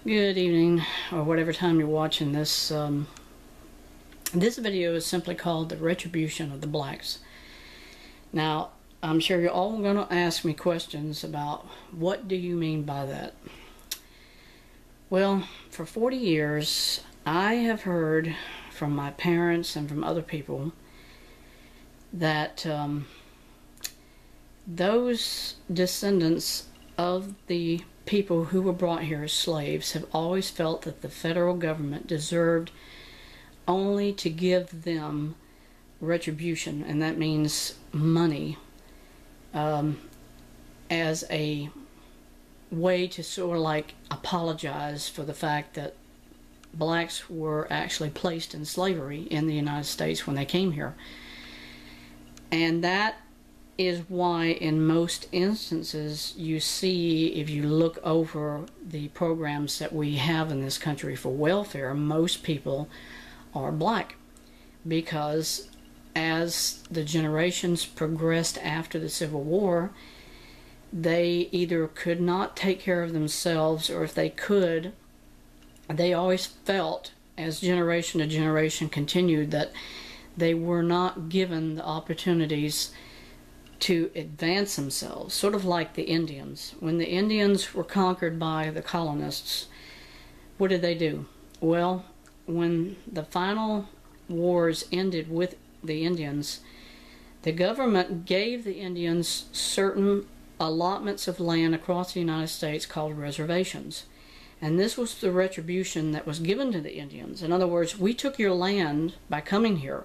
Good evening, or whatever time you're watching this. This video is simply called The Retribution of the Blacks. Now, I'm sure you're all going to ask me questions about what do you mean by that. Well, for 40 years, I have heard from my parents and from other people that those descendants of the people who were brought here as slaves have always felt that the federal government deserved only to give them retribution, and that means money, as a way to sort of like apologize for the fact that blacks were actually placed in slavery in the United States when they came here. And that is why in most instances you see, if you look over the programs that we have in this country for welfare, most people are black, because as the generations progressed after the Civil War, they either could not take care of themselves, or if they could, they always felt, as generation to generation continued, that they were not given the opportunities to advance themselves, sort of like the Indians. When the Indians were conquered by the colonists, what did they do? Well, when the final wars ended with the Indians, the government gave the Indians certain allotments of land across the United States called reservations. And this was the retribution that was given to the Indians. In other words, we took your land by coming here,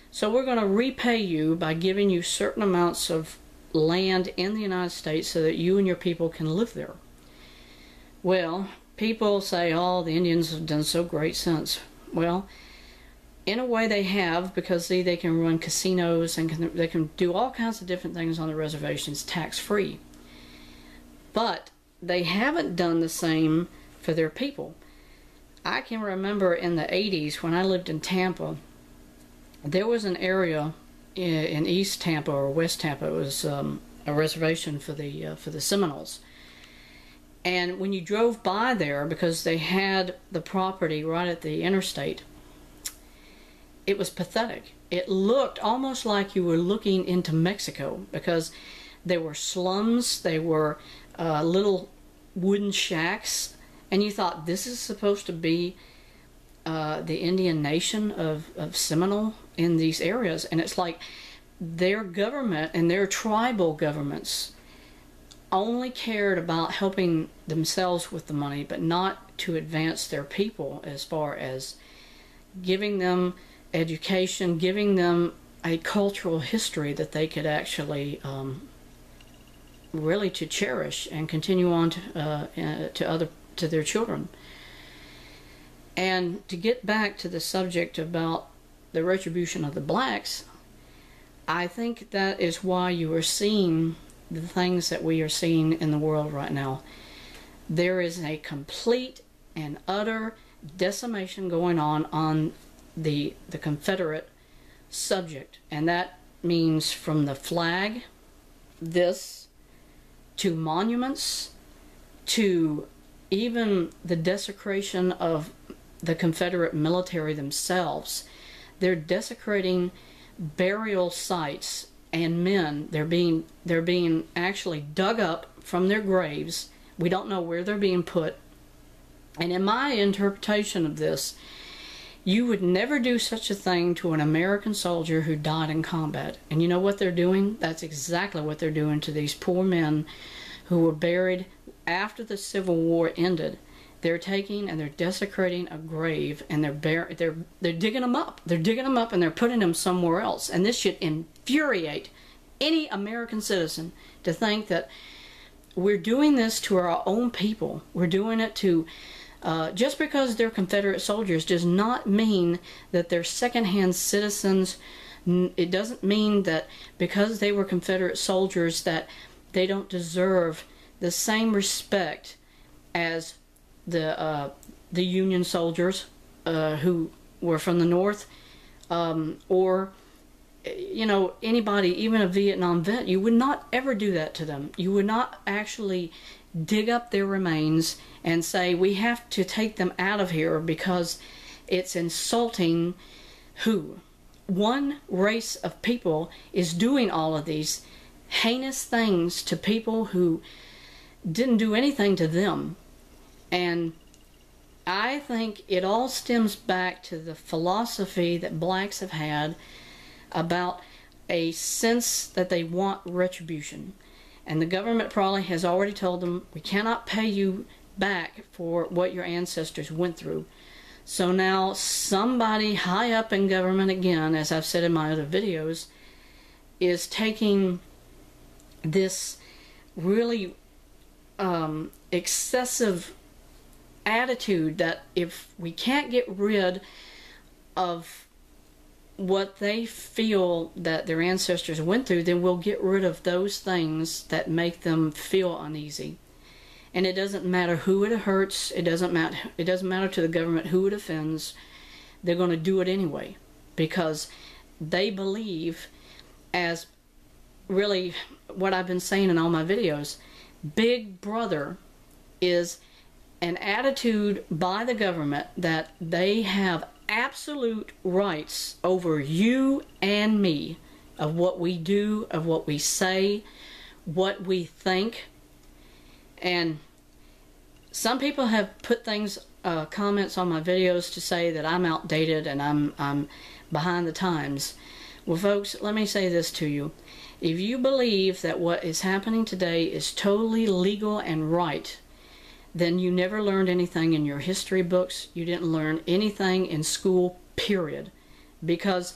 so we're going to repay you by giving you certain amounts of land in the United States so that you and your people can live there. Well, people say, oh, the Indians have done so great since. Well, in a way they have, because see, they can run casinos and they can do all kinds of different things on the reservations tax-free. But they haven't done the same for their people. I can remember in the 80s when I lived in Tampa, there was an area in East Tampa or West Tampa. It was a reservation for the Seminoles. And when you drove by there, because they had the property right at the interstate, it was pathetic. It looked almost like you were looking into Mexico, because there were slums, they were little wooden shacks, and you thought, this is supposed to be the Indian nation of Seminole in these areas. And it's like their government and their tribal governments only cared about helping themselves with the money, but not to advance their people as far as giving them education, giving them a cultural history that they could actually really to cherish and continue on to their children. And to get back to the subject about the retribution of the blacks, I think that is why you are seeing the things that we are seeing in the world right now. There is a complete and utter decimation going on the Confederate subject, and that means from the flag, this, to monuments, to even the desecration of the Confederate military themselves. They're desecrating burial sites and men. They're being actually dug up from their graves. We don't know where they're being put. And in my interpretation of this, you would never do such a thing to an American soldier who died in combat. And you know what they're doing? That's exactly what they're doing to these poor men who were buried after the Civil War ended. They're taking and they're desecrating a grave, and they're digging them up. They're digging them up and they're putting them somewhere else. And this should infuriate any American citizen to think that we're doing this to our own people. We're doing it to just because they're Confederate soldiers does not mean that they're second-hand citizens. It doesn't mean that because they were Confederate soldiers that they don't deserve the same respect as the Union soldiers who were from the North, or you know, anybody, even a Vietnam vet. You would not ever do that to them. You would not actually dig up their remains and say we have to take them out of here because it's insulting who? One race of people is doing all of these heinous things to people who didn't do anything to them. And I think it all stems back to the philosophy that blacks have had about a sense that they want retribution. And the government probably has already told them, we cannot pay you back for what your ancestors went through. So now somebody high up in government, again, as I've said in my other videos, is taking this really excessive attitude that if we can't get rid of what they feel that their ancestors went through, then we'll get rid of those things that make them feel uneasy. And it doesn't matter who it hurts, it doesn't matter to the government who it offends, they're going to do it anyway, because they believe, as really what I've been saying in all my videos, Big Brother is an attitude by the government that they have absolute rights over you and me, of what we do, of what we say, what we think. And some people have put things, comments on my videos to say that I'm outdated and I'm behind the times. Well, folks, let me say this to you. If you believe that what is happening today is totally legal and right, then you never learned anything in your history books. You didn't learn anything in school, period. Because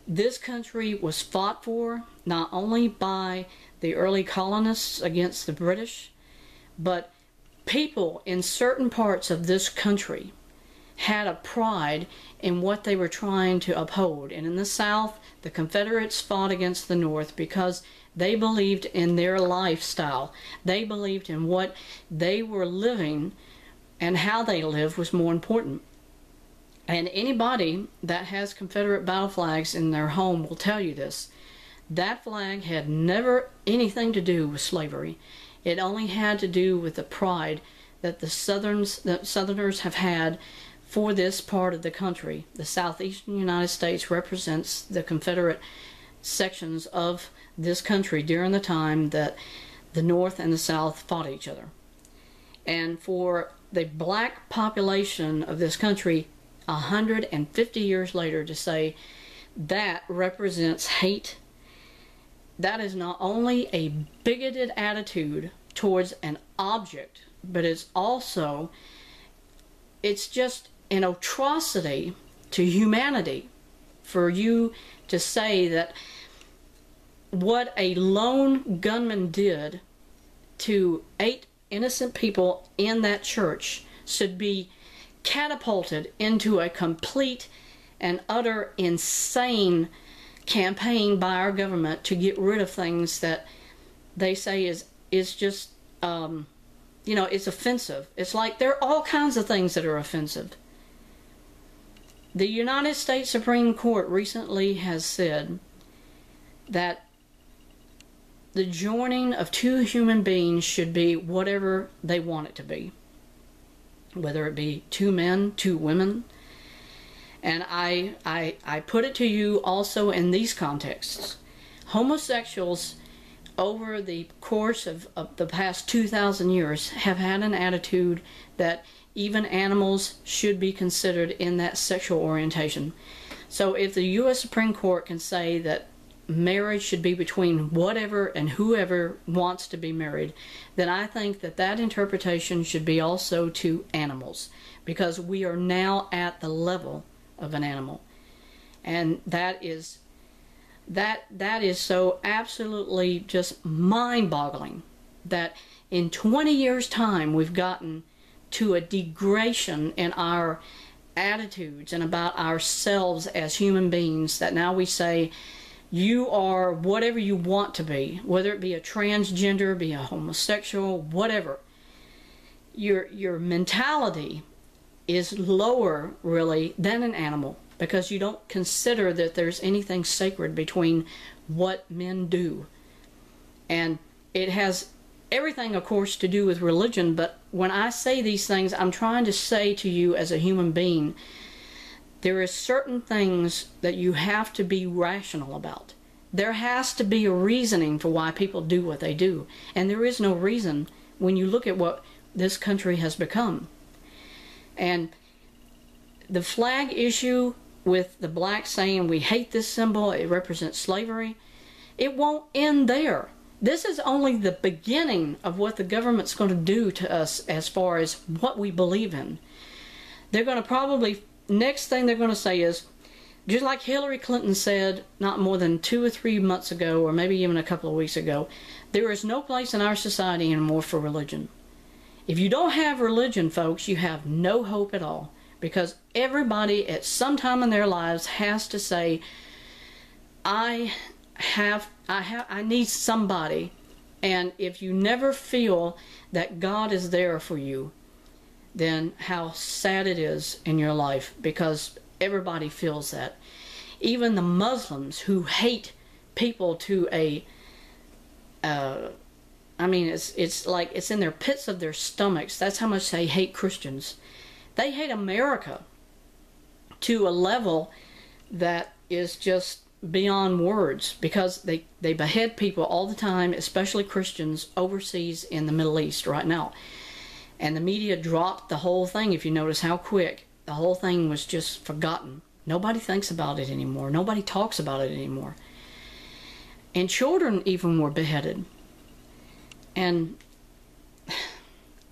this country was fought for not only by the early colonists against the British, but people in certain parts of this country had a pride in what they were trying to uphold. And in the South, the Confederates fought against the North because they believed in their lifestyle. They believed in what they were living, and how they lived was more important. And anybody that has Confederate battle flags in their home will tell you this. That flag had never anything to do with slavery. It only had to do with the pride that the Southerners have had for this part of the country. The southeastern United States represents the Confederate sections of this country during the time that the North and the South fought each other. And for the black population of this country 150 years later to say that represents hate, that is not only a bigoted attitude towards an object, but it's also, it's just an atrocity to humanity for you to say that what a lone gunman did to 8 innocent people in that church should be catapulted into a complete and utter insane campaign by our government to get rid of things that they say is just, you know, it's offensive. It's like there are all kinds of things that are offensive. The United States Supreme Court recently has said that the joining of 2 human beings should be whatever they want it to be. Whether it be 2 men, 2 women. And I put it to you also in these contexts. Homosexuals over the course of the past 2,000 years have had an attitude that even animals should be considered in that sexual orientation. So if the U.S. Supreme Court can say that marriage should be between whatever and whoever wants to be married, then I think that that interpretation should be also to animals, because we are now at the level of an animal. And that is so absolutely just mind-boggling that in 20 years' time we've gotten to a degradation in our attitudes and about ourselves as human beings, that now we say you are whatever you want to be, whether it be a transgender, be a homosexual, whatever. Your mentality is lower, really, than an animal, because you don't consider that there's anything sacred between what men do. And it has everything, of course, to do with religion, but when I say these things, I'm trying to say to you as a human being, there are certain things that you have to be rational about. There has to be a reasoning for why people do what they do. And there is no reason when you look at what this country has become. And the flag issue with the blacks saying we hate this symbol, it represents slavery, it won't end there. This is only the beginning of what the government's going to do to us as far as what we believe in. They're going to probably, next thing they're going to say is, just like Hillary Clinton said not more than 2 or 3 months ago, or maybe even a couple of weeks ago, there is no place in our society anymore for religion. If you don't have religion, folks, you have no hope at all. Because everybody at some time in their lives has to say, I need somebody. And if you never feel that God is there for you, then how sad it is in your life, because everybody feels that. Even the Muslims who hate people to a, I mean, it's like it's in their pits of their stomachs. That's how much they hate Christians. They hate America to a level that is just beyond words, because they behead people all the time, especially Christians overseas in the Middle East right now. And the media dropped the whole thing. If you notice how quick, the whole thing was just forgotten. Nobody thinks about it anymore. Nobody talks about it anymore. And children even were beheaded. And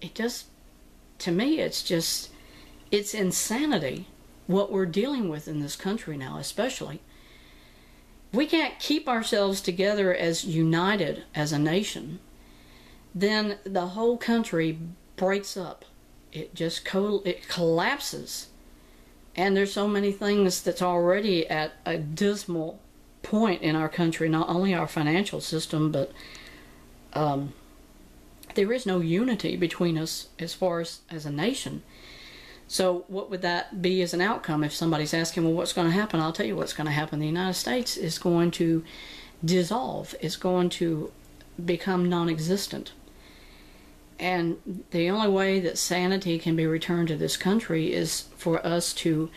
it just, to me, it's insanity what we're dealing with in this country now, especially. We can't keep ourselves together as united as a nation, then the whole country breaks up. It just it collapses. And there's so many things that's already at a dismal point in our country, not only our financial system, but there is no unity between us as far as a nation. So what would that be as an outcome? If somebody's asking, well, what's going to happen? I'll tell you what's going to happen. The United States is going to dissolve. It's going to become non-existent. And the only way that sanity can be returned to this country is for us to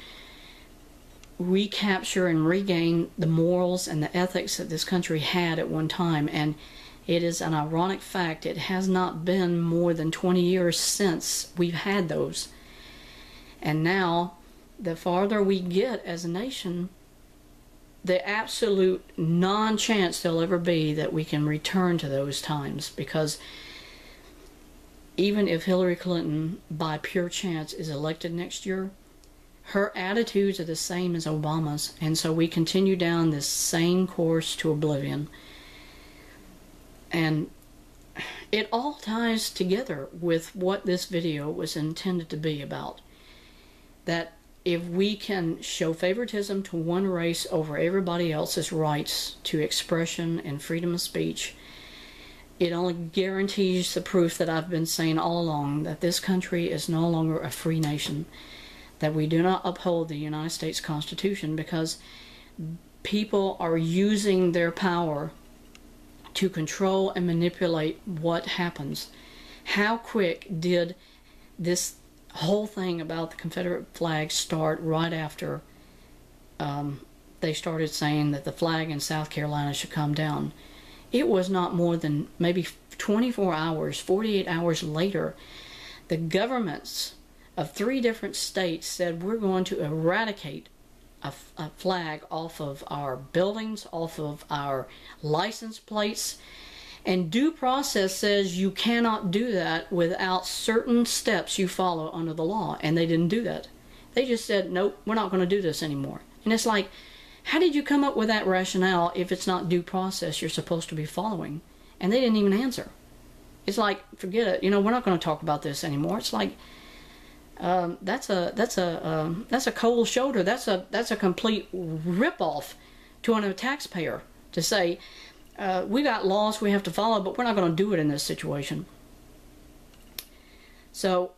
recapture and regain the morals and the ethics that this country had at one time. And it is an ironic fact, it has not been more than 20 years since we've had those. And now, the farther we get as a nation, the absolute non-chance there'll ever be that we can return to those times. Because even if Hillary Clinton, by pure chance, is elected next year, her attitudes are the same as Obama's. And so we continue down this same course to oblivion. And it all ties together with what this video was intended to be about. That if we can show favoritism to one race over everybody else's rights to expression and freedom of speech, it only guarantees the proof that I've been saying all along, that this country is no longer a free nation, that we do not uphold the United States Constitution, because people are using their power to control and manipulate what happens. How quick did this whole thing about the Confederate flag start right after they started saying that the flag in South Carolina should come down? It was not more than maybe 24 hours, 48 hours later, the governments of 3 different states said, we're going to eradicate a flag off of our buildings, off of our license plates. And due process says you cannot do that without certain steps you follow under the law. And they didn't do that. They just said, nope, we're not going to do this anymore. And it's like, how did you come up with that rationale if it's not due process you're supposed to be following? And they didn't even answer. It's like, forget it. You know, we're not going to talk about this anymore. It's like, that's a cold shoulder. That's a complete ripoff to a taxpayer to say, we got laws we have to follow, but we're not going to do it in this situation. So,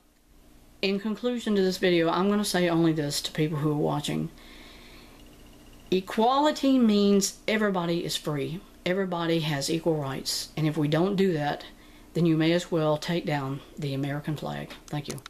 in conclusion to this video, I'm going to say only this to people who are watching. Equality means everybody is free. Everybody has equal rights. And if we don't do that, then you may as well take down the American flag. Thank you.